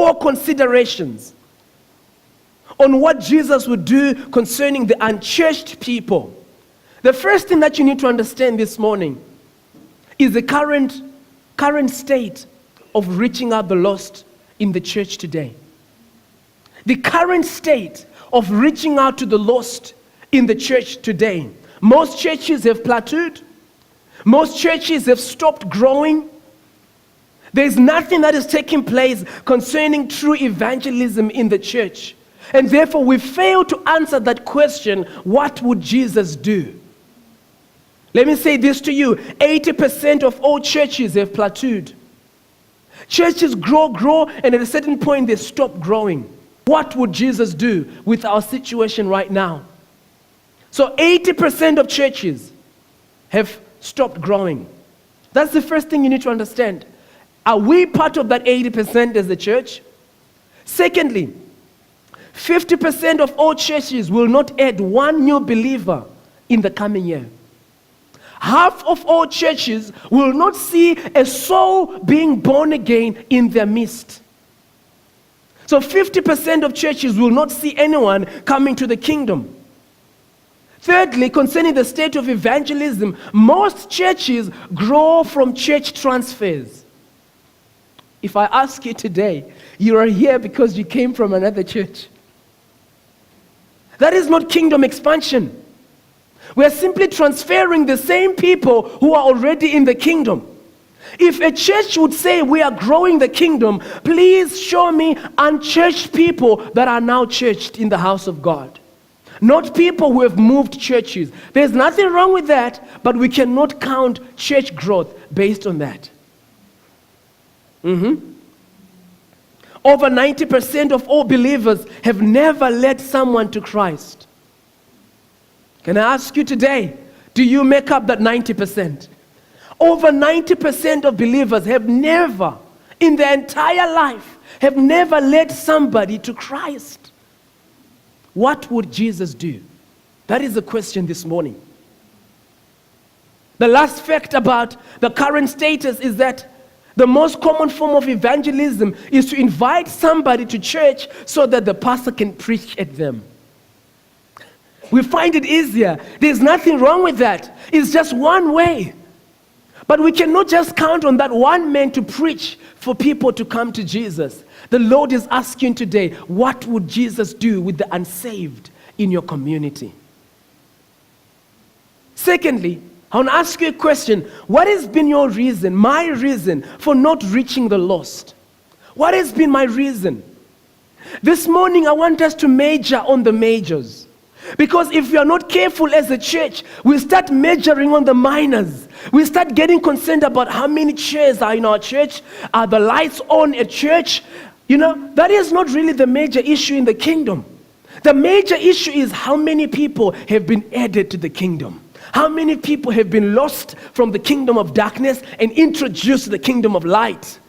4 considerations on what Jesus would do concerning the unchurched people. The first thing that you need to understand this morning is the current state of reaching out the lost in the church today. The current state of reaching out to the lost in the church today. Most churches have plateaued. Most churches have stopped growing. There's nothing that is taking place concerning true evangelism in the church. And therefore, we fail to answer that question, what would Jesus do? Let me say this to you, 80% of all churches have plateaued. Churches grow, and at a certain point they stop growing. What would Jesus do with our situation right now? So 80% of churches have stopped growing. That's the first thing you need to understand. Are we part of that 80% as the church? Secondly, 50% of all churches will not add one new believer in the coming year. Half of all churches will not see a soul being born again in their midst. So 50% of churches will not see anyone coming to the kingdom. Thirdly, concerning the state of evangelism, most churches grow from church transfers. If I ask you today, you are here because you came from another church. That is not kingdom expansion. We are simply transferring the same people who are already in the kingdom. If a church would say we are growing the kingdom, please show me unchurched people that are now churched in the house of God. Not people who have moved churches. There's nothing wrong with that, but we cannot count church growth based on that. Over 90% of all believers have never led someone to Christ. Can I ask you today, do you make up that 90%? Over 90% of believers have never, in their entire life, have never led somebody to Christ. What would Jesus do? That is the question this morning. The last fact about the current status is that the most common form of evangelism is to invite somebody to church so that the pastor can preach at them. We find it easier. There's nothing wrong with that. It's just one way. But we cannot just count on that one man to preach for people to come to Jesus. The Lord is asking today, what would Jesus do with the unsaved in your community? Secondly, I want to ask you a question. What has been your reason, my reason, for not reaching the lost? What has been my reason? This morning, I want us to major on the majors. Because if we are not careful as a church, we start measuring on the minors. We start getting concerned about how many chairs are in our church. Are the lights on at church? You know, that is not really the major issue in the kingdom. The major issue is how many people have been added to the kingdom. How many people have been lost from the kingdom of darkness and introduced to the kingdom of light.